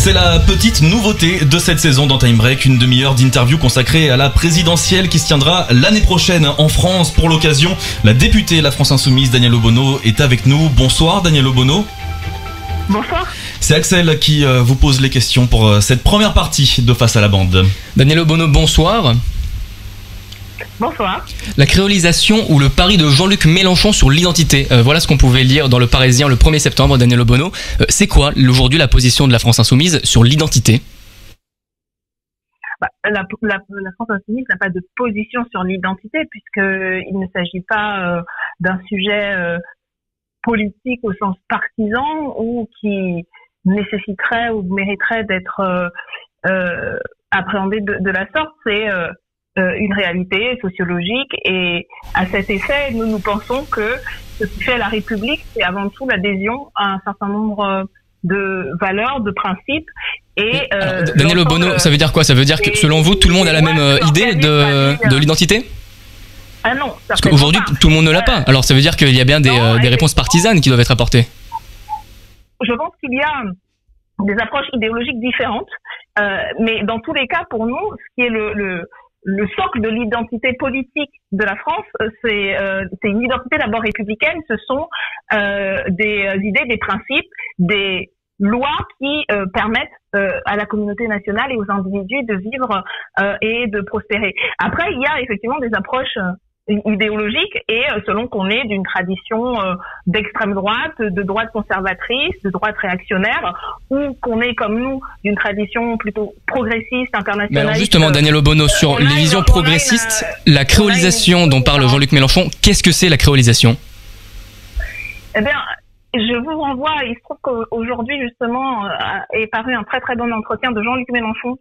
C'est la petite nouveauté de cette saison dans Time Break, une demi-heure d'interview consacrée à la présidentielle qui se tiendra l'année prochaine en France. Pour l'occasion, la députée La France Insoumise, Danièle Obono, est avec nous. Bonsoir Danièle Obono. Bonsoir. C'est Axel qui vous pose les questions pour cette première partie de Face à la bande. Danièle Obono, bonsoir. Bonsoir. La créolisation ou le pari de Jean-Luc Mélenchon sur l'identité. Voilà ce qu'on pouvait lire dans Le Parisien le 1er septembre, Danièle Obono. C'est quoi aujourd'hui la position de la France Insoumise sur l'identité ? La France Insoumise n'a pas de position sur l'identité puisqu'il ne s'agit pas d'un sujet politique au sens partisan ou qui nécessiterait ou mériterait d'être appréhendé de la sorte. C'est une réalité sociologique et à cet effet, nous pensons que ce qui fait la République, c'est avant tout l'adhésion à un certain nombre de valeurs, de principes. Et Danièle Obono, ça veut dire quoi ? Ça veut dire que selon vous, tout le monde a la même idée de l'identité ? Ah non, parce qu'aujourd'hui, tout le monde ne l'a pas. Alors ça veut dire qu'il y a bien des réponses partisanes qui doivent être apportées. Je pense qu'il y a des approches idéologiques différentes, mais dans tous les cas, pour nous, ce qui est le socle de l'identité politique de la France, c'est une identité d'abord républicaine. Ce sont des idées, des principes, des lois qui permettent à la communauté nationale et aux individus de vivre et de prospérer. Après, il y a effectivement des approches idéologique et selon qu'on est d'une tradition d'extrême droite, de droite conservatrice, de droite réactionnaire, ou qu'on est comme nous d'une tradition plutôt progressiste, internationaliste. Mais alors justement, Danièle Obono, sur les visions progressistes, la créolisation dont parle Jean-Luc Mélenchon, qu'est-ce que c'est la créolisation ? Eh bien, je vous renvoie, il se trouve qu'aujourd'hui justement est paru un très très bon entretien de Jean-Luc Mélenchon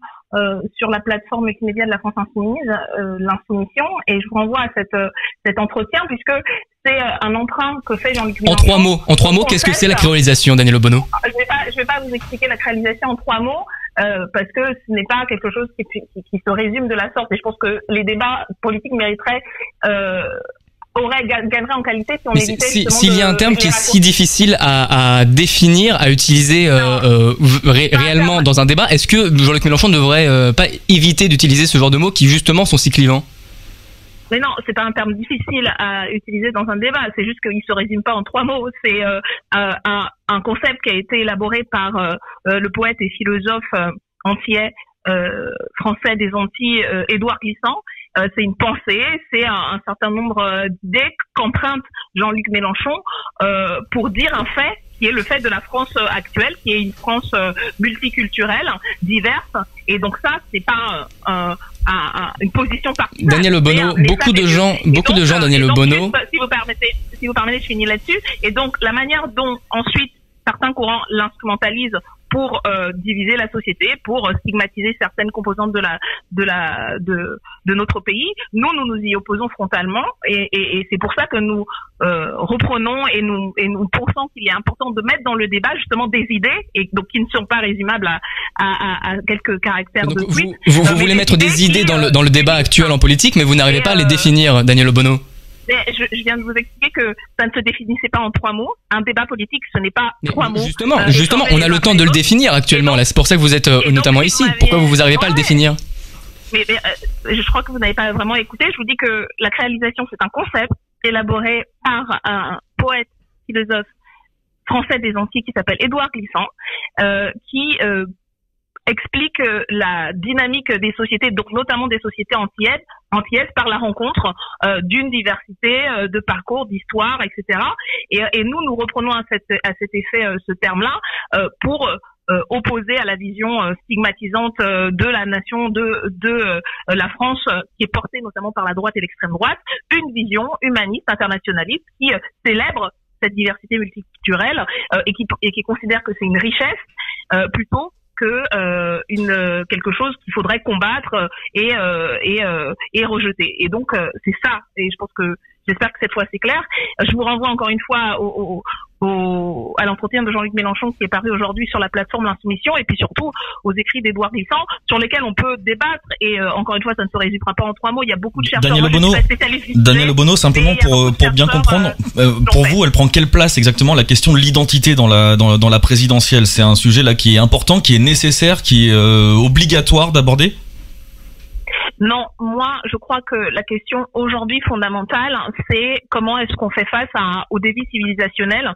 sur la plateforme multimédia de la France Insoumise, l'Insoumission, et je vous renvoie à cet entretien puisque c'est un emprunt que fait Jean-Luc Mélenchon. En trois mots, qu'est-ce que c'est la créolisation, Danièle Obono ? Je vais pas vous expliquer la créolisation en 3 mots parce que ce n'est pas quelque chose qui se résume de la sorte, et je pense que les débats politiques mériteraient gagnerait en qualité si on évitait s'il y a un terme qui est si difficile à définir, à utiliser réellement dans un débat, est-ce que Jean-Luc Mélenchon ne devrait pas éviter d'utiliser ce genre de mots qui justement sont si clivants ? Mais non, c'est pas un terme difficile à utiliser dans un débat, c'est juste qu'il se résume pas en 3 mots. C'est un concept qui a été élaboré par le poète et philosophe antillais français des Antilles, Édouard Glissant. C'est une pensée, c'est un certain nombre d'idées qu'emprunte Jean-Luc Mélenchon pour dire un fait qui est le fait de la France actuelle, qui est une France multiculturelle, diverse, et donc ça, c'est pas une position partisane. Danièle Obono, beaucoup de gens, Danièle Obono. Si vous permettez, je finis là-dessus. Et donc la manière dont ensuite certains courants l'instrumentalisent pour diviser la société, pour stigmatiser certaines composantes de notre pays. Nous y opposons frontalement, et c'est pour ça que nous reprenons et nous pensons qu'il est important de mettre dans le débat justement des idées, et donc qui ne sont pas résumables à quelques caractères donc de tweet. Vous voulez mettre des idées dans le débat actuel en politique, mais vous n'arrivez pas à les définir, Danièle Obono. Je viens de vous expliquer que ça ne se définissait pas en 3 mots. Un débat politique, ce n'est pas 3 mots. Justement, on a le temps de le définir actuellement. Là, c'est pour ça que vous êtes notamment ici. Pourquoi vous n'arrivez pas à le définir ? Mais je crois que vous n'avez pas vraiment écouté. Je vous dis que la créolisation, c'est un concept élaboré par un poète, philosophe français des Antilles qui s'appelle Édouard Glissant, qui explique la dynamique des sociétés, donc notamment des sociétés antillaises par la rencontre d'une diversité de parcours, d'histoire, etc. Et nous reprenons à cet effet ce terme-là pour opposer à la vision stigmatisante de la nation, de la France, qui est portée notamment par la droite et l'extrême droite, une vision humaniste, internationaliste, qui célèbre cette diversité multiculturelle et qui considère que c'est une richesse plutôt que quelque chose qu'il faudrait combattre et rejeter. Et donc c'est ça. Et je pense que j'espère que cette fois c'est clair. Je vous renvoie encore une fois à l'entretien de Jean-Luc Mélenchon qui est paru aujourd'hui sur la plateforme L'Insoumission, et puis surtout aux écrits d'Édouard Glissant, sur lesquels on peut débattre. Et encore une fois, ça ne se résumera pas en 3 mots. Il y a beaucoup de chercheurs. Daniel Obono, simplement pour bien comprendre, pour vous, elle prend quelle place exactement la question de l'identité dans la présidentielle? C'est un sujet là qui est important, qui est nécessaire, qui est obligatoire d'aborder? Non, moi, je crois que la question aujourd'hui fondamentale, c'est comment est-ce qu'on fait face au défi civilisationnel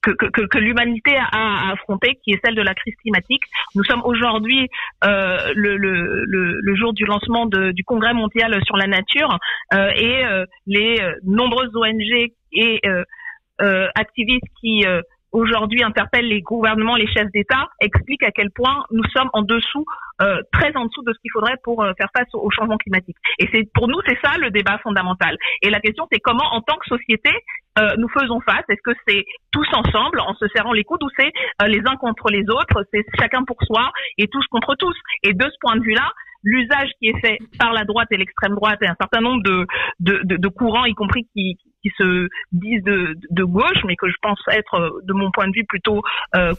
que l'humanité a affronté, qui est celle de la crise climatique. Nous sommes aujourd'hui le jour du lancement du Congrès mondial sur la nature, et les nombreuses ONG et activistes qui aujourd'hui interpellent les gouvernements, les chefs d'État, expliquent à quel point nous sommes en dessous, très en dessous de ce qu'il faudrait pour faire face au changement climatique. Et pour nous, c'est ça le débat fondamental. Et la question, c'est comment, en tant que société, nous faisons face. Est-ce que c'est tous ensemble, en se serrant les coudes, ou c'est les uns contre les autres, c'est chacun pour soi et tous contre tous? Et de ce point de vue-là, l'usage qui est fait par la droite et l'extrême droite et un certain nombre de courants, y compris qui se disent de gauche, mais que je pense être, de mon point de vue, plutôt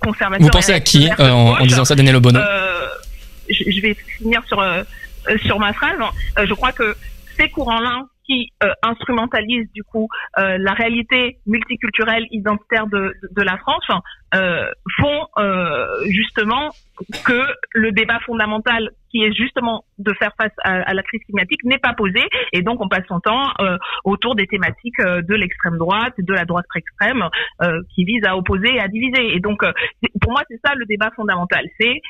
conservateur. Vous pensez à qui en disant ça, Daniel Obono? Je vais finir sur ma phrase. Je crois que ces courants-là qui instrumentalisent du coup la réalité multiculturelle identitaire de la France font justement que le débat fondamental, qui est justement de faire face à la crise climatique, n'est pas posé, et donc on passe son temps autour des thématiques de l'extrême droite, de la droite extrême, qui visent à opposer et à diviser. Et donc pour moi, c'est ça le débat fondamental. C'est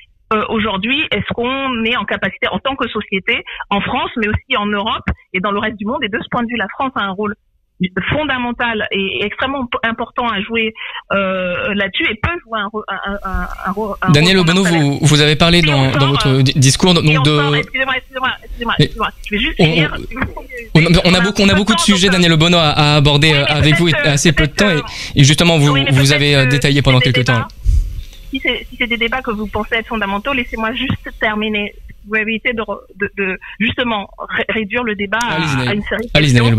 aujourd'hui, est-ce qu'on est en capacité, en tant que société, en France, mais aussi en Europe et dans le reste du monde, et de ce point de vue, la France a un rôle fondamental et extrêmement important à jouer là-dessus, et peut jouer un rôle. Daniel Obono, vous avez parlé dans votre discours donc Excusez-moi, je vais juste finir. On a beaucoup de sujets, Daniel Obono, à aborder avec vous, assez peu de temps, et justement vous avez détaillé pendant quelques temps. Si c'est des débats que vous pensez être fondamentaux, laissez-moi juste terminer. Vous avez évité de justement réduire le débat à une série de questions.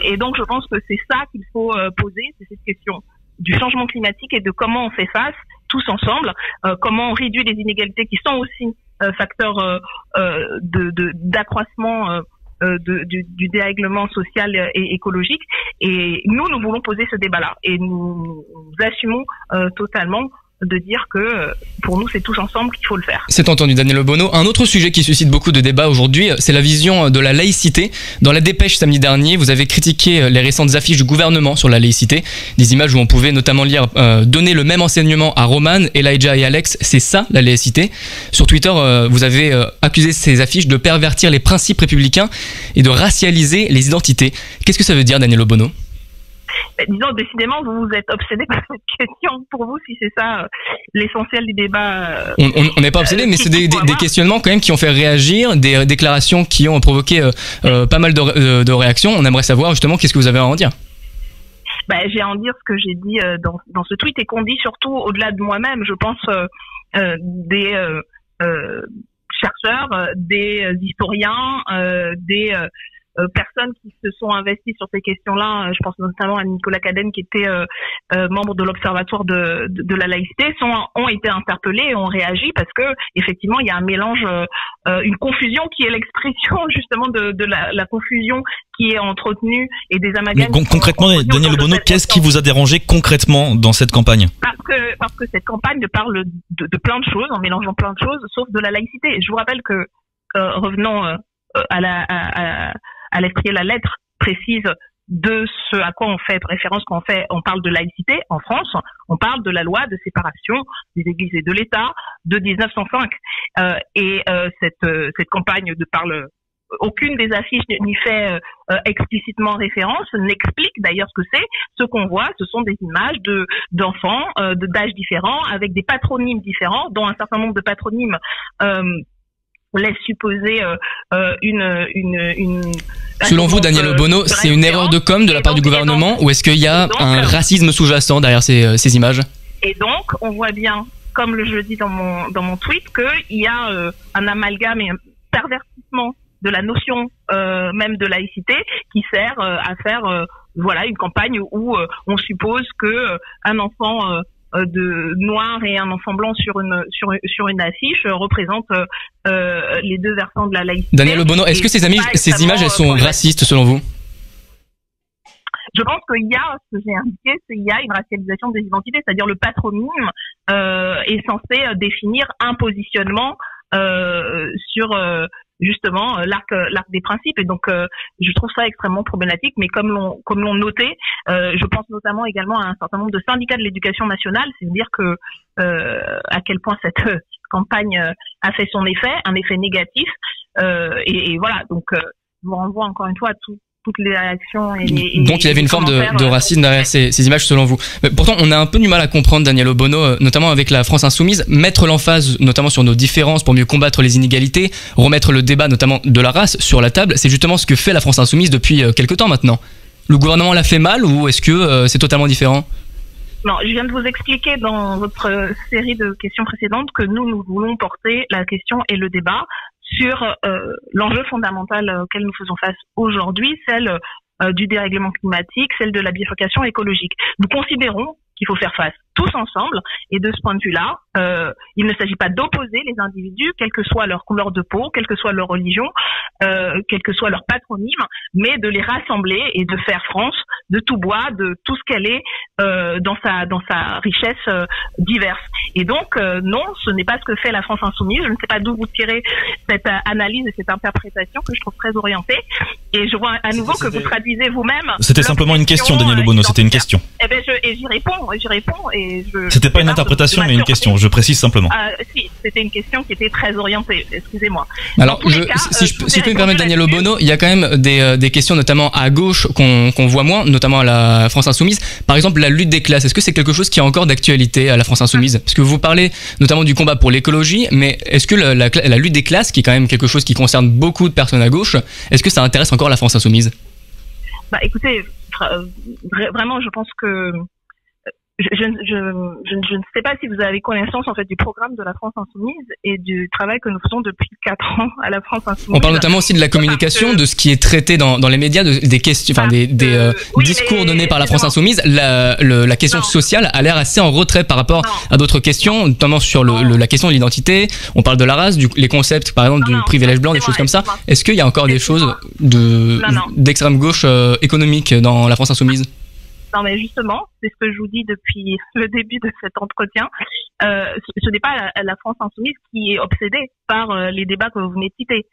Et donc, je pense que c'est ça qu'il faut poser, c'est cette question du changement climatique et de comment on fait face tous ensemble, comment on réduit les inégalités qui sont aussi facteurs d'accroissement du dérèglement social et écologique. Et nous voulons poser ce débat-là, et nous assumons totalement de dire que pour nous, c'est tous ensemble qu'il faut le faire. C'est entendu, Daniel Obono. Un autre sujet qui suscite beaucoup de débats aujourd'hui, c'est la vision de la laïcité. Dans la dépêche samedi dernier, vous avez critiqué les récentes affiches du gouvernement sur la laïcité. Des images où on pouvait notamment lire donner le même enseignement à Roman, Elijah et Alex, c'est ça la laïcité. Sur Twitter, vous avez accusé ces affiches de pervertir les principes républicains et de racialiser les identités. Qu'est-ce que ça veut dire, Daniel Obono? Disons, décidément, vous êtes obsédé par cette question. Pour vous, si c'est ça l'essentiel du débat. On n'est pas obsédé, mais c'est des questionnements quand même qui ont fait réagir, des déclarations qui ont provoqué pas mal de réactions. On aimerait savoir justement qu'est-ce que vous avez à en dire. J'ai à en dire ce que j'ai dit dans ce tweet, et qu'on dit surtout au-delà de moi-même. Je pense des chercheurs, des historiens, des personnes qui se sont investies sur ces questions-là. Je pense notamment à Nicolas Cadenne, qui était membre de l'Observatoire de la laïcité, ont été interpellés et ont réagi, parce que effectivement il y a un mélange, une confusion qui est l'expression justement de la confusion qui est entretenue, et des amalgames. Concrètement, Daniel Obono, qu'est-ce qui vous a dérangé concrètement dans cette campagne? Parce que cette campagne parle de plein de choses, en mélangeant plein de choses, sauf de la laïcité. Je vous rappelle que revenons à l'esprit et la lettre précise de ce à quoi on fait référence quand on parle de laïcité en France. On parle de la loi de séparation des églises et de l'État de 1905. Cette campagne ne parle, aucune des affiches n'y fait explicitement référence, n'explique d'ailleurs ce que c'est. Ce qu'on voit, ce sont des images d'enfants d'âges différents, avec des patronymes différents, dont un certain nombre de patronymes laisse supposer Selon vous, Daniel Obono, c'est une erreur de com de la part du gouvernement, ou est-ce qu'il y a un racisme sous-jacent derrière ces images? Et donc, on voit bien, comme je le dis dans mon tweet, qu'il y a un amalgame et un pervertissement de la notion même de laïcité, qui sert à faire voilà, une campagne où on suppose que un enfant de noir et un enfant blanc sur une affiche représente les deux versants de la laïcité. Daniel Obono, est-ce que ces images elles sont racistes selon vous? Je pense qu'il y a, ce que j'ai indiqué, il y a une racialisation des identités, c'est-à-dire le patronyme est censé définir un positionnement sur justement l'arc des principes, et donc je trouve ça extrêmement problématique. Mais comme l'ont noté, je pense notamment également à un certain nombre de syndicats de l'éducation nationale, c'est-à-dire que à quel point cette campagne a fait son effet, un effet négatif, et voilà, donc je vous renvoie encore une fois à toutes les réactions donc il y avait une forme de racisme derrière ces images selon vous. Mais pourtant on a un peu du mal à comprendre, Daniel Obono, notamment avec la France Insoumise, mettre l'emphase notamment sur nos différences pour mieux combattre les inégalités, remettre le débat notamment de la race sur la table. C'est justement ce que fait la France Insoumise depuis quelque temps maintenant. Le gouvernement l'a fait mal, ou est-ce que c'est totalement différent? Non, je viens de vous expliquer dans votre série de questions précédentes que nous voulons porter la question et le débat sur l'enjeu fondamental auquel nous faisons face aujourd'hui, celle du dérèglement climatique, celle de la bifurcation écologique. Nous considérons qu'il faut faire face tous ensemble, et de ce point de vue-là, il ne s'agit pas d'opposer les individus, quelle que soit leur couleur de peau, quelle que soit leur religion, quel que soit leur patronyme, mais de les rassembler et de faire France de tout bois, de tout ce qu'elle est dans sa richesse diverse. Et donc non, ce n'est pas ce que fait la France Insoumise. Je ne sais pas d'où vous tirez cette analyse et cette interprétation que je trouve très orientée. Et je vois à nouveau que vous traduisez vous-même. C'était simplement une question, Daniel Obono. C'était une question. Eh ben j'y réponds. C'était pas une interprétation, mais une question. Je précise simplement. Si, c'était une question qui était très orientée. Excusez-moi. Alors, si je peux me permettre, Daniel Obono, il y a quand même des questions, notamment à gauche, qu'on voit moins, notamment à la France Insoumise. Par exemple, la lutte des classes. Est-ce que c'est quelque chose qui est encore d'actualité à la France Insoumise? Parce que vous parlez notamment du combat pour l'écologie, mais est-ce que la lutte des classes, qui est quand même quelque chose qui concerne beaucoup de personnes à gauche, est-ce que ça intéresse encore la France Insoumise? Écoutez, vraiment, je pense que je ne sais pas si vous avez connaissance en fait du programme de la France Insoumise et du travail que nous faisons depuis 4 ans à la France Insoumise. On parle notamment aussi de la communication, de ce qui est traité dans les médias, des questions, des discours donnés par la France Insoumise. La question sociale a l'air assez en retrait par rapport à d'autres questions, notamment sur la question de l'identité. On parle de la race, les concepts par exemple du privilège blanc, des choses comme ça. Est-ce qu'il y a encore des choses d'extrême gauche économique dans la France Insoumise? Non, mais justement, c'est ce que je vous dis depuis le début de cet entretien. Ce n'est pas la France Insoumise qui est obsédée par les débats que vous venez de citer.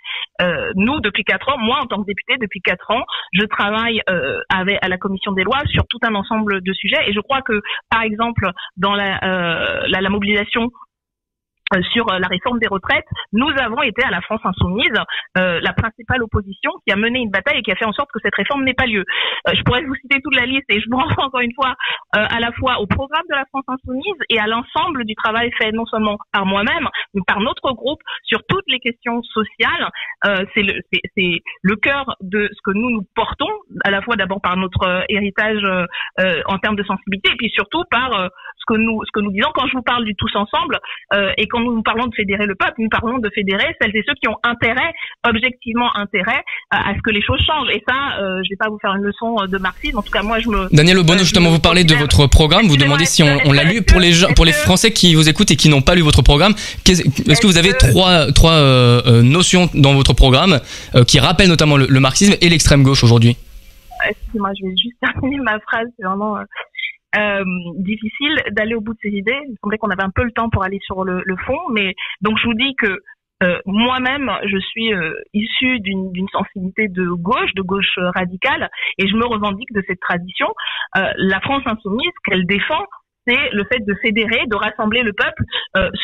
Nous, depuis 4 ans, moi, en tant que députée, depuis 4 ans, je travaille à la commission des lois sur tout un ensemble de sujets. Et je crois que, par exemple, dans la mobilisation sur la réforme des retraites, nous avons été à la France Insoumise la principale opposition qui a mené une bataille et qui a fait en sorte que cette réforme n'ait pas lieu. Je pourrais vous citer toute la liste, et je vous renvoie encore une fois à la fois au programme de la France Insoumise et à l'ensemble du travail fait non seulement par moi-même, mais par notre groupe sur toutes les questions sociales. C'est le cœur de ce que nous portons, à la fois d'abord par notre héritage en termes de sensibilité, et puis surtout par ce que nous disons quand je vous parle du tous ensemble, et quand nous parlons de fédérer le peuple, nous parlons de fédérer celles et ceux qui ont objectivement intérêt à ce que les choses changent. Et ça, je vais pas vous faire une leçon de marxisme. En tout cas, moi, Daniel Obono, justement, vous parlez de votre programme. Vous demandez si on l'a lu. Pour les Français qui vous écoutent et qui n'ont pas lu votre programme, est-ce que vous avez trois notions dans votre programme qui rappellent notamment le marxisme et l'extrême gauche aujourd'hui? Excusez-moi, je vais juste terminer ma phrase. C'est vraiment difficile d'aller au bout de ces idées. Il me semblait qu'on avait un peu le temps pour aller sur le fond, mais donc je vous dis que moi-même, je suis issue d'une sensibilité de gauche radicale, et je me revendique de cette tradition. La France Insoumise, qu'elle défend, c'est le fait de fédérer, de rassembler le peuple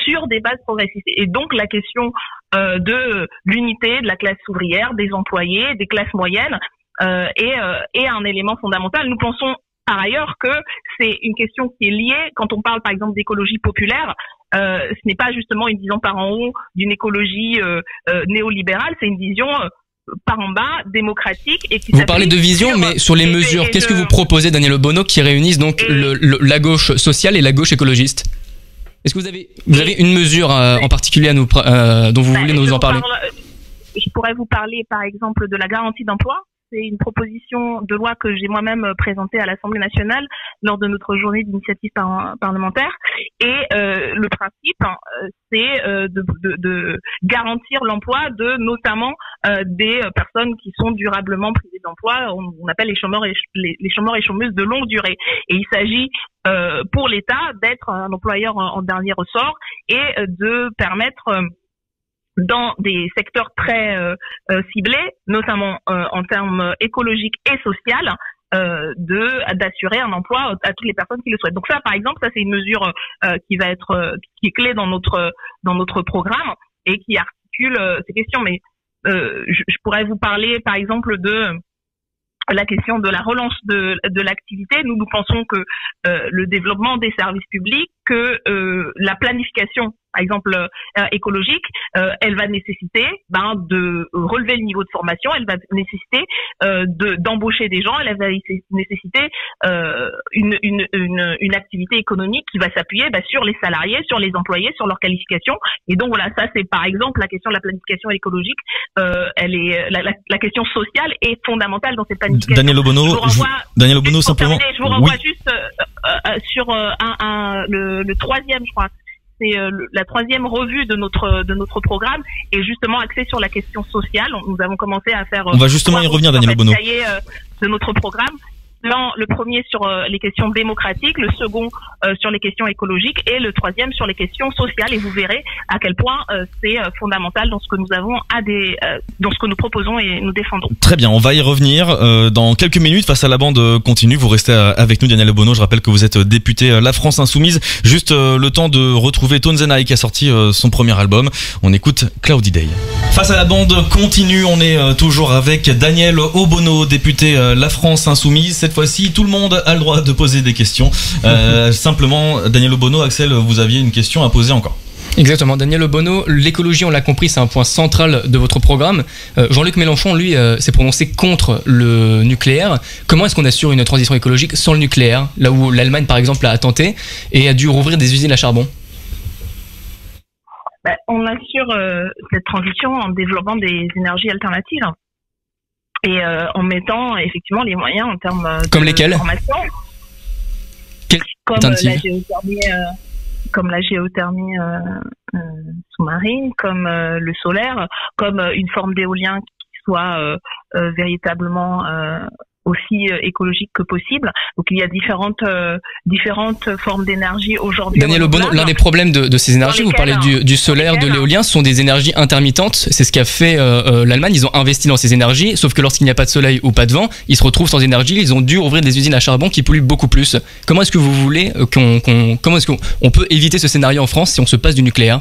sur des bases progressistes. Et donc la question de l'unité de la classe ouvrière, des employés, des classes moyennes est un élément fondamental. Nous pensons par ailleurs que c'est une question qui est liée, quand on parle par exemple d'écologie populaire, ce n'est pas justement une vision par en haut d'une écologie néolibérale, c'est une vision par en bas, démocratique. Et qui vous parlez de vision, mais sur les mesures, qu'est-ce que vous proposez, Daniel Obono, qui réunissent donc la gauche sociale et la gauche écologiste? Est-ce que vous avez une mesure en particulier dont vous voulez nous en parler? Je pourrais vous parler par exemple de la garantie d'emploi, c'est une proposition de loi que j'ai moi-même présentée à l'Assemblée nationale lors de notre journée d'initiative parlementaire. Et le principe, c'est de garantir l'emploi de notamment des personnes qui sont durablement privées d'emploi. On appelle les chômeurs et chômeuses de longue durée. Et il s'agit pour l'État d'être un employeur en dernier ressort et de permettre dans des secteurs très ciblés, notamment en termes écologiques et social, d'assurer un emploi à toutes les personnes qui le souhaitent. Donc ça, par exemple, ça c'est une mesure qui est clé dans notre programme et qui articule ces questions. Mais je pourrais vous parler, par exemple, de la question de la relance de l'activité. Nous pensons que le développement des services publics, que la planification, par exemple écologique, elle va nécessiter de relever le niveau de formation, elle va nécessiter d'embaucher des gens, elle va nécessiter une activité économique qui va s'appuyer sur les salariés, sur les employés, sur leur qualification. Et donc voilà, ça c'est par exemple la question de la planification écologique. La question sociale est fondamentale dans cette planification. Daniel Obono, simplement. Je vous renvoie juste sur le troisième, je crois. C'est la troisième revue de notre programme et justement axée sur la question sociale. Nous avons commencé à faire. On va justement y revenir, Daniel Obono. De notre programme. Le premier sur les questions démocratiques, le second sur les questions écologiques et le troisième sur les questions sociales. Et vous verrez à quel point c'est fondamental dans ce que nous avons dans ce que nous proposons et nous défendons. Très bien, on va y revenir dans quelques minutes face à la bande continue. Vous restez avec nous, Daniel Obono. Je rappelle que vous êtes député La France Insoumise. Juste le temps de retrouver Tones and I qui a sorti son premier album. On écoute Cloudy Day. Face à la bande continue, on est toujours avec Daniel Obono, député La France Insoumise. Cette fois-ci, tout le monde a le droit de poser des questions. Simplement, Daniel Obono, Axel, vous aviez une question à poser encore. Exactement, Daniel Obono, l'écologie, on l'a compris, c'est un point central de votre programme. Jean-Luc Mélenchon, lui, s'est prononcé contre le nucléaire. Comment est-ce qu'on assure une transition écologique sans le nucléaire, là où l'Allemagne, par exemple, a tenté et a dû rouvrir des usines à charbon? On assure cette transition en développant des énergies alternatives. Et en mettant effectivement les moyens en termes comme lesquels formation, comme la géothermie sous-marine, comme le solaire, comme une forme d'éolien qui soit véritablement aussi écologique que possible. Donc il y a différentes formes d'énergie aujourd'hui. Daniel Obono, l'un des problèmes de ces énergies, vous parlez du solaire, de l'éolien, ce sont des énergies intermittentes. C'est ce qu'a fait l'Allemagne. Ils ont investi dans ces énergies, sauf que lorsqu'il n'y a pas de soleil ou pas de vent, ils se retrouvent sans énergie. Ils ont dû ouvrir des usines à charbon qui polluent beaucoup plus. Comment est-ce que vous voulez comment est-ce qu'on peut éviter ce scénario en France si on se passe du nucléaire?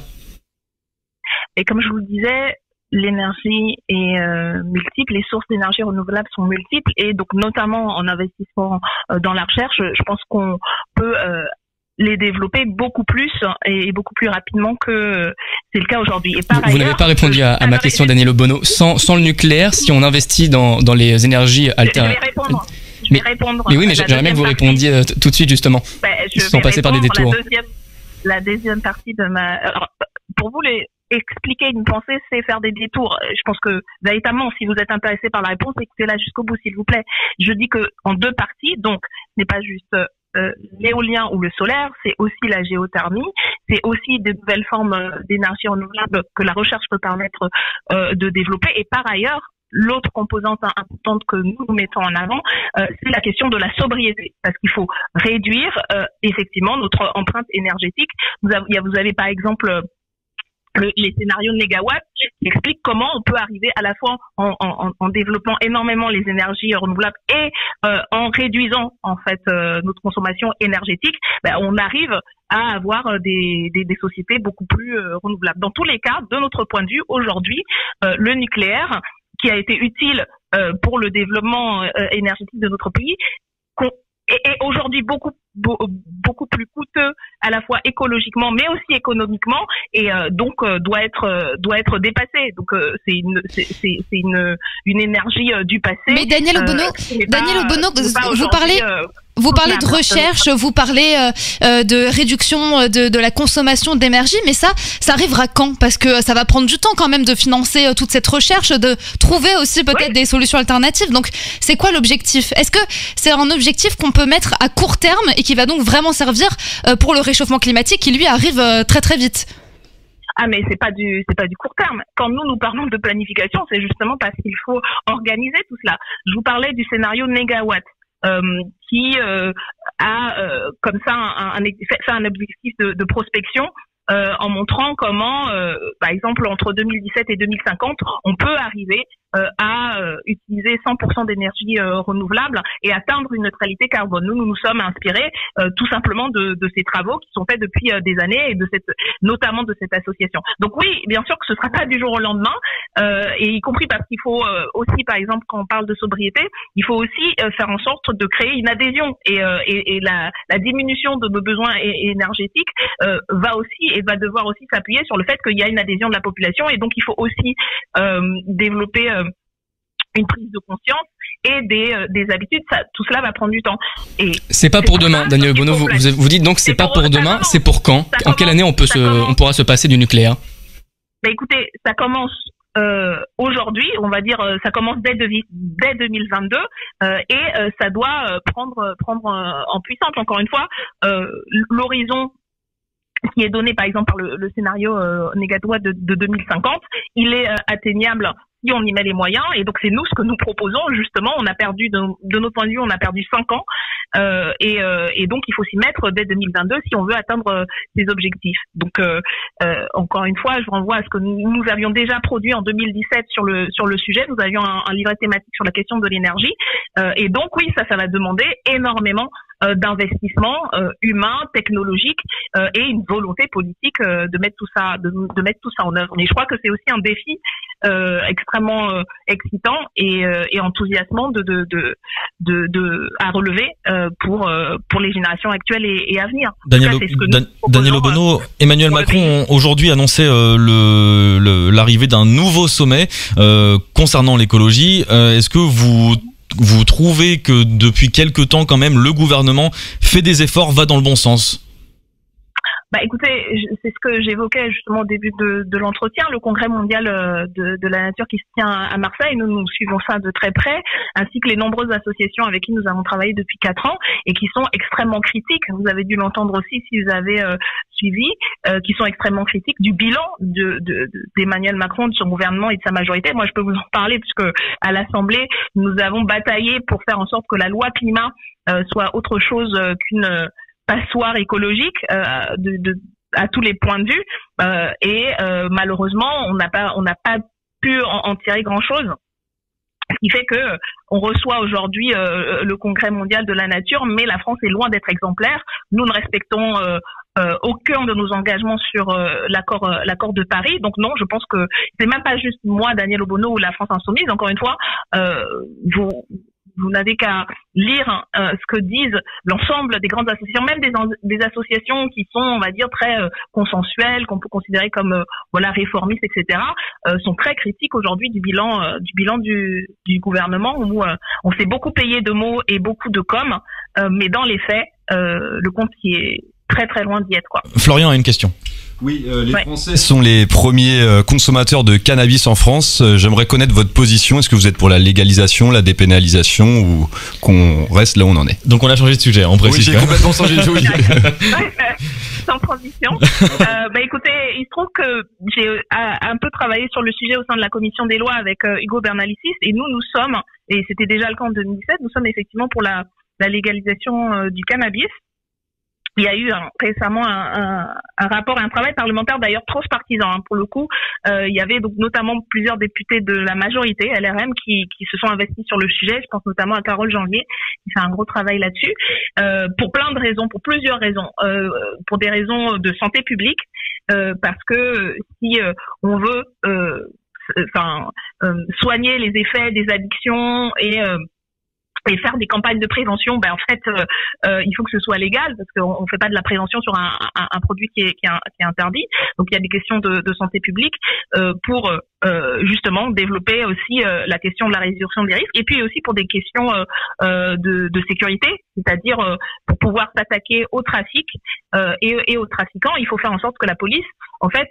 Et comme je vous le disais, l'énergie est multiple, les sources d'énergie renouvelable sont multiples et donc notamment en investissement dans la recherche, je pense qu'on peut les développer beaucoup plus et beaucoup plus rapidement que c'est le cas aujourd'hui. Vous n'avez pas répondu à ma question, Daniel Obono. Sans le nucléaire, si on investit dans les énergies alternatives... Je vais répondre. Mais oui, mais j'aimerais bien que vous répondiez tout de suite justement, sans passer par des détours. La deuxième partie de ma... Alors, pour vous, expliquer une pensée, c'est faire des détours. Je pense que, véritablement, si vous êtes intéressé par la réponse, écoutez-la jusqu'au bout, s'il vous plaît. Je dis que en deux parties, donc, ce n'est pas juste l'éolien ou le solaire, c'est aussi la géothermie, c'est aussi de nouvelles formes d'énergie renouvelable que la recherche peut permettre de développer. Et par ailleurs, l'autre composante importante que nous mettons en avant, c'est la question de la sobriété, parce qu'il faut réduire effectivement notre empreinte énergétique. Vous avez par exemple les scénarios de mégawatts qui expliquent comment on peut arriver à la fois en développant énormément les énergies renouvelables et en réduisant en fait notre consommation énergétique, on arrive à avoir des sociétés beaucoup plus renouvelables. Dans tous les cas, de notre point de vue, aujourd'hui, le nucléaire, qui a été utile pour le développement énergétique de notre pays, est aujourd'hui beaucoup plus coûteux à la fois écologiquement mais aussi économiquement et donc doit être dépassé. Donc c'est une énergie du passé. Mais Daniel Obono, vous parlez Vous parlez de recherche, vous parlez de réduction de la consommation d'énergie, mais ça arrivera quand? Parce que ça va prendre du temps quand même de financer toute cette recherche, de trouver aussi peut-être des solutions alternatives. Donc, c'est quoi l'objectif? Est-ce que c'est un objectif qu'on peut mettre à court terme et qui va donc vraiment servir pour le réchauffement climatique qui, lui, arrive très très vite? Ah, mais c'est pas du court terme. Quand nous parlons de planification, c'est justement parce qu'il faut organiser tout cela. Je vous parlais du scénario négawatt. Qui a comme ça un objectif de prospection en montrant comment, par exemple, entre 2017 et 2050, on peut arriver à utiliser 100% d'énergie renouvelable et atteindre une neutralité carbone. Nous nous sommes inspirés tout simplement de ces travaux qui sont faits depuis des années et notamment de cette association. Donc oui, bien sûr que ce sera pas du jour au lendemain, et y compris parce qu'il faut aussi, par exemple, quand on parle de sobriété, il faut aussi faire en sorte de créer une adhésion et la diminution de nos besoins énergétiques va devoir aussi s'appuyer sur le fait qu'il y a une adhésion de la population, et donc il faut aussi développer une prise de conscience et des habitudes. Tout cela va prendre du temps. Et c'est pas pour demain, Daniel Obono. Vous dites donc c'est pas pour demain, c'est pour quand? En quelle année on pourra se passer du nucléaire? Bah écoutez, ça commence aujourd'hui, on va dire, ça commence dès 2022 et ça doit prendre en puissance. Encore une fois, l'horizon qui est donné par exemple par le scénario négawatt de 2050, il est atteignable si on y met les moyens, et donc c'est nous ce que nous proposons justement. On a perdu de notre point de vue, on a perdu 5 ans et donc il faut s'y mettre dès 2022 si on veut atteindre ces objectifs. Donc encore une fois, je renvoie à ce que nous avions déjà produit en 2017 sur le sujet. Nous avions un livret thématique sur la question de l'énergie et donc oui, ça va demander énormément d'investissement humain, technologique et une volonté politique de mettre tout ça en œuvre. Mais je crois que c'est aussi un défi extrêmement excitant et enthousiasmant à relever pour les générations actuelles et à venir. Daniel Obono, Emmanuel Macron aujourd'hui annonçait l'arrivée d'un nouveau sommet concernant l'écologie. Est-ce que vous trouvez que depuis quelque temps quand même le gouvernement fait des efforts, va dans le bon sens? Bah écoutez, c'est ce que j'évoquais justement au début de l'entretien, le congrès mondial de la nature qui se tient à Marseille. Nous suivons ça de très près, ainsi que les nombreuses associations avec qui nous avons travaillé depuis 4 ans et qui sont extrêmement critiques. Vous avez dû l'entendre aussi si vous avez suivi, qui sont extrêmement critiques du bilan d'Emmanuel Macron, de son gouvernement et de sa majorité. Moi, je peux vous en parler puisque à l'Assemblée, nous avons bataillé pour faire en sorte que la loi climat soit autre chose qu'une passoire écologique à tous les points de vue et malheureusement on n'a pas pu en tirer grand chose, ce qui fait que on reçoit aujourd'hui le congrès mondial de la nature, mais la France est loin d'être exemplaire. Nous ne respectons aucun de nos engagements sur l'accord de Paris. Donc non, je pense que c'est même pas juste moi, Daniel Obono, ou la France insoumise. Encore une fois, vous n'avez qu'à lire ce que disent l'ensemble des grandes associations, même des associations qui sont, on va dire, très consensuelles, qu'on peut considérer comme réformistes, etc., sont très critiques aujourd'hui du bilan du gouvernement, où on s'est beaucoup payé de mots et beaucoup de com, mais dans les faits, le compte qui est très très loin d'y être, quoi. Florian a une question. Oui, les Français sont les premiers consommateurs de cannabis en France. J'aimerais connaître votre position. Est-ce que vous êtes pour la légalisation, la dépénalisation, ou qu'on reste là où on en est? Donc on a changé de sujet, on précise. Oui, j'ai complètement changé de sujet. Sans transition. Écoutez, il se trouve que j'ai un peu travaillé sur le sujet au sein de la commission des lois avec Hugo Bernalicis, et nous sommes, et c'était déjà le cas en 2017, nous sommes effectivement pour la légalisation du cannabis. Il y a eu récemment un rapport et un travail parlementaire d'ailleurs transpartisan, pour le coup. Il y avait donc notamment plusieurs députés de la majorité LRM qui se sont investis sur le sujet. Je pense notamment à Carole Janvier qui fait un gros travail là-dessus, pour plein de raisons, pour plusieurs raisons, pour des raisons de santé publique, parce que si on veut soigner les effets des addictions et et faire des campagnes de prévention, en fait, il faut que ce soit légal parce qu'on fait pas de la prévention sur un produit qui est interdit. Donc il y a des questions de santé publique pour justement développer aussi la question de la réduction des risques et puis aussi pour des questions de sécurité, c'est-à-dire pour pouvoir s'attaquer au trafic et aux trafiquants, il faut faire en sorte que la police, en fait,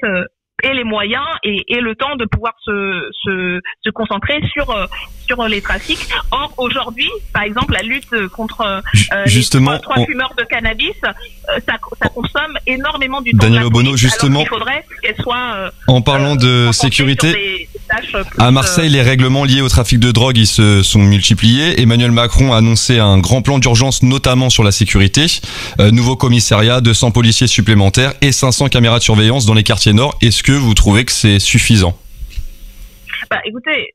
ait les moyens et le temps de pouvoir se concentrer sur les trafics. Or aujourd'hui, par exemple, la lutte contre justement, les trois fumeurs de cannabis, ça consomme énormément du temps. Daniel Obono, justement, il faudrait qu'elle soit en parlant de sécurité, des à Marseille, les règlements liés au trafic de drogue, ils se sont multipliés. Emmanuel Macron a annoncé un grand plan d'urgence, notamment sur la sécurité. Nouveau commissariat, 200 policiers supplémentaires et 500 caméras de surveillance dans les quartiers nord. Est-ce que vous trouvez que c'est suffisant? Écoutez,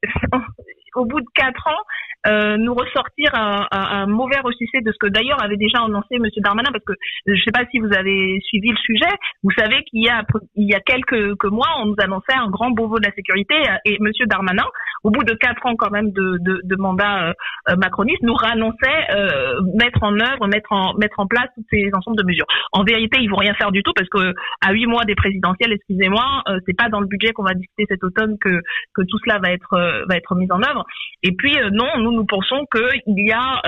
au bout de 4 ans, nous ressortir un mauvais ressuscité de ce que d'ailleurs avait déjà annoncé Monsieur Darmanin, parce que je ne sais pas si vous avez suivi le sujet, vous savez qu'il y a quelques mois, on nous annonçait un grand Beauvau de la sécurité et Monsieur Darmanin, au bout de 4 ans quand même de mandat macroniste, nous réannonçait mettre en œuvre, mettre en place tous ces ensembles de mesures. En vérité, ils vont rien faire du tout parce que à 8 mois des présidentielles, excusez-moi, c'est pas dans le budget qu'on va discuter cet automne que tout cela va être mis en œuvre. Et puis non, nous pensons qu'il y a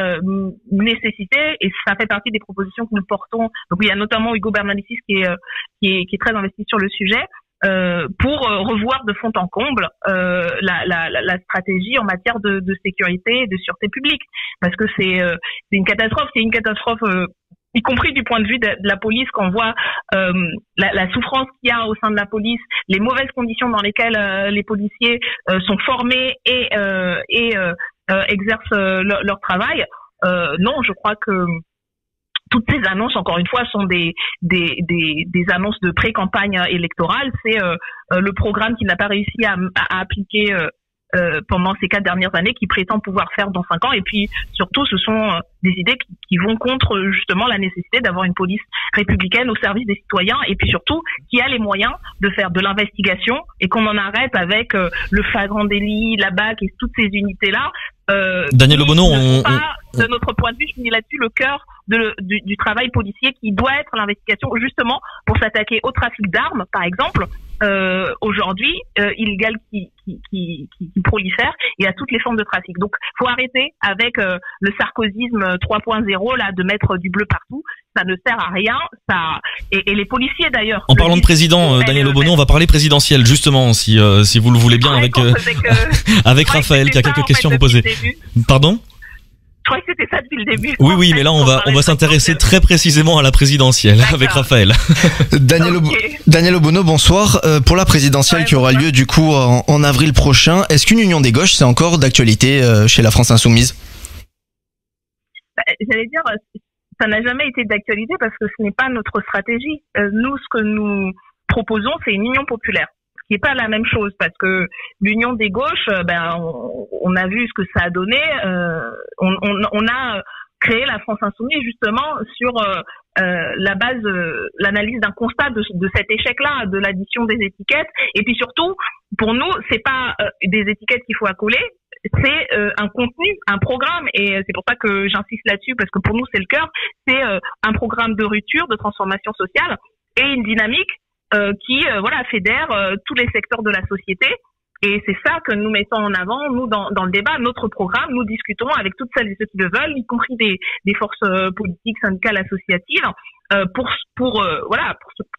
nécessité, et ça fait partie des propositions que nous portons. Donc il y a notamment Hugo Bernalicis qui est très investi sur le sujet pour revoir de fond en comble la stratégie en matière de sécurité et de sûreté publique, parce que c'est une catastrophe. C'est une catastrophe. Y compris du point de vue de la police, quand on voit la souffrance qu'il y a au sein de la police, les mauvaises conditions dans lesquelles les policiers sont formés et exercent leur travail. Non, je crois que toutes ces annonces, encore une fois, sont des annonces de pré-campagne électorale. C'est le programme qui n'a pas réussi à appliquer pendant ces 4 dernières années, qui prétend pouvoir faire dans 5 ans. Et puis surtout, ce sont des idées qui vont contre justement la nécessité d'avoir une police républicaine au service des citoyens, et puis surtout qui a les moyens de faire de l'investigation, et qu'on en arrête avec le flagrant délit, la BAC et toutes ces unités-là. Daniel Obono, de notre point de vue, je finis là-dessus, le cœur du travail policier qui doit être l'investigation, justement pour s'attaquer au trafic d'armes, par exemple, aujourd'hui illégal qui prolifère, et à toutes les formes de trafic. Donc, faut arrêter avec le sarkozysme 3.0 là, de mettre du bleu partout. Ça ne sert à rien. Et les policiers d'ailleurs. En parlant de président, Daniel Obono, on va parler présidentiel justement, si vous le voulez bien, avec Raphaël qui a quelques questions à vous poser. Pardon? Je croyais que c'était ça depuis le début. Oui, mais là on va s'intéresser très précisément à la présidentielle avec Raphaël. Daniel Obono, bonsoir. Pour la présidentielle qui aura lieu du coup en avril prochain, est-ce qu'une union des gauches c'est encore d'actualité chez la France Insoumise? J'allais dire, ça n'a jamais été d'actualité parce que ce n'est pas notre stratégie. Nous, ce que nous proposons, c'est une union populaire. Qui est pas la même chose, parce que l'union des gauches, on a vu ce que ça a donné. On a créé la France Insoumise justement sur la base, l'analyse d'un constat de cet échec-là, de l'addition des étiquettes. Et puis surtout, pour nous, c'est pas des étiquettes qu'il faut accoler, c'est un contenu, un programme. Et c'est pour ça que j'insiste là-dessus, parce que pour nous, c'est le cœur. C'est un programme de rupture, de transformation sociale et une dynamique qui fédère tous les secteurs de la société, et c'est ça que nous mettons en avant, nous, dans le débat. Notre programme, nous discutons avec toutes celles et ceux qui le veulent, y compris des forces politiques, syndicales, associatives, pour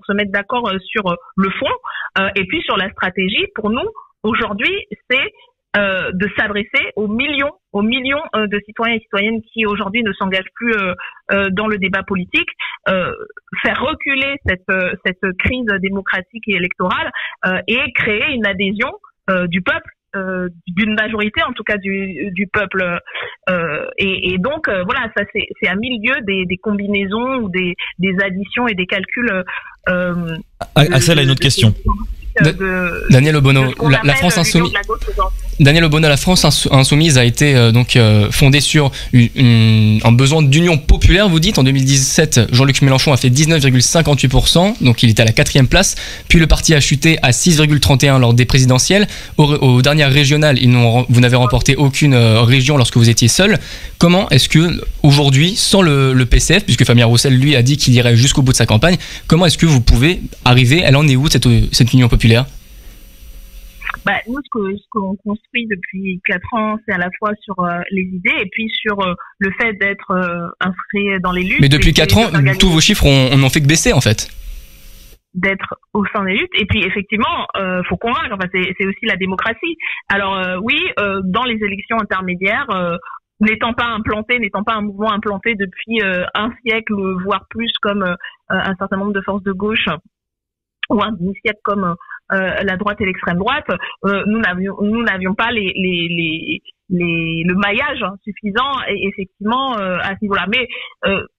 se mettre d'accord sur le fond, et puis sur la stratégie. Pour nous, aujourd'hui, c'est de s'adresser aux millions de citoyens et citoyennes qui aujourd'hui ne s'engagent plus dans le débat politique, faire reculer cette crise démocratique et électorale, et créer une adhésion du peuple, d'une majorité en tout cas du peuple, et donc ça c'est à milieu des combinaisons ou des additions et des calculs. Axel a une autre question. Daniel Obono, la France Insoumise. Daniel Obono, la France Insoumise a été fondée sur un besoin d'union populaire, vous dites. En 2017, Jean-Luc Mélenchon a fait 19,58%, donc il était à la 4e place. Puis le parti a chuté à 6,31% lors des présidentielles. Aux dernières régionales, vous n'avez remporté aucune région lorsque vous étiez seul. Comment est-ce que aujourd'hui, sans le PCF, puisque Fabien Roussel lui a dit qu'il irait jusqu'au bout de sa campagne, comment est-ce que vous pouvez arriver, elle en est où cette union populaire? Nous, ce qu'on construit depuis 4 ans, c'est à la fois sur les idées et puis sur le fait d'être inscrit dans les luttes. Mais depuis 4 ans, tous vos chiffres, on n'en fait que baisser en fait. D'être au sein des luttes. Et puis effectivement, faut convaincre. Enfin, c'est aussi la démocratie. Alors dans les élections intermédiaires, n'étant pas un mouvement implanté depuis un siècle, voire plus, comme un certain nombre de forces de gauche, ou un demi-siècle comme la droite et l'extrême droite, nous n'avions pas le maillage suffisant et effectivement à ce niveau-là. Mais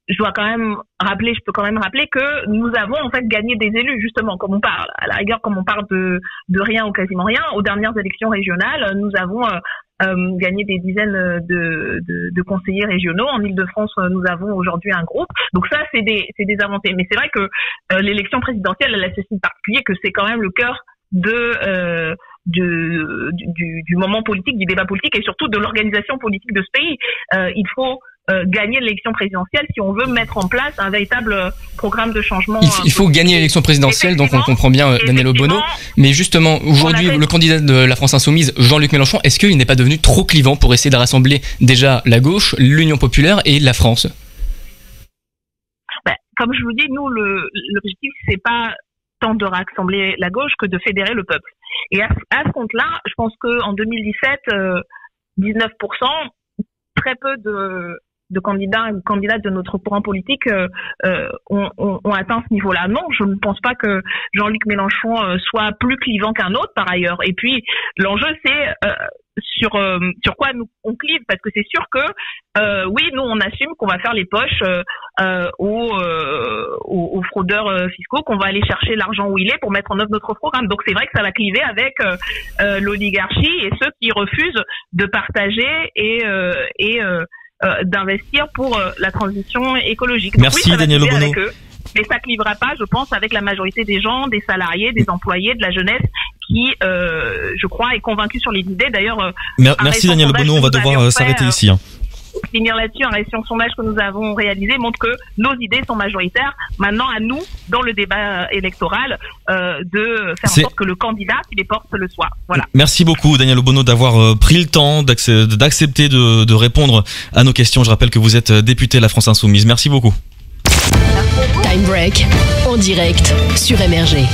je peux quand même rappeler que nous avons en fait gagné des élus, justement, comme on parle. À la rigueur, comme on parle de rien ou quasiment rien, aux dernières élections régionales, nous avons gagné des dizaines de conseillers régionaux. En Île-de-France, nous avons aujourd'hui un groupe. Donc ça, c'est des avancées. Mais c'est vrai que l'élection présidentielle, elle a ceci de particulier que c'est quand même le cœur du moment politique, du débat politique et surtout de l'organisation politique de ce pays. Il faut gagner l'élection présidentielle si on veut mettre en place un véritable programme de changement. Il faut gagner l'élection présidentielle, donc on comprend bien Daniel Obono. Mais justement, aujourd'hui, le candidat de la France Insoumise, Jean-Luc Mélenchon, est-ce qu'il n'est pas devenu trop clivant pour essayer de rassembler déjà la gauche, l'Union populaire et la France? Comme je vous dis, nous, l'objectif, c'est pas tant de rassembler la gauche que de fédérer le peuple. Et à ce compte-là, je pense qu'en 2017, 19%, très peu de candidats et candidates de notre courant politique ont atteint ce niveau-là. Non, je ne pense pas que Jean-Luc Mélenchon soit plus clivant qu'un autre par ailleurs. Et puis l'enjeu c'est sur quoi on clive, parce que c'est sûr que oui, nous on assume qu'on va faire les poches aux fraudeurs fiscaux, qu'on va aller chercher l'argent où il est pour mettre en œuvre notre programme. Donc c'est vrai que ça va cliver avec l'oligarchie et ceux qui refusent de partager et d'investir pour la transition écologique. Donc, merci, oui, Daniel Obono. Mais ça clivera pas, je pense, avec la majorité des gens, des salariés, des employés, de la jeunesse qui, je crois, est convaincue sur les idées. D'ailleurs, merci Daniel Obono, on va devoir s'arrêter ici. Finir là-dessus, un récent sondage que nous avons réalisé montre que nos idées sont majoritaires. Maintenant, à nous, dans le débat électoral, de faire en sorte que le candidat qui les porte le soit. Voilà. Merci beaucoup, Daniel Obono, d'avoir pris le temps d'accepter de répondre à nos questions. Je rappelle que vous êtes député de la France Insoumise. Merci beaucoup. Time Break, en direct sur MRG.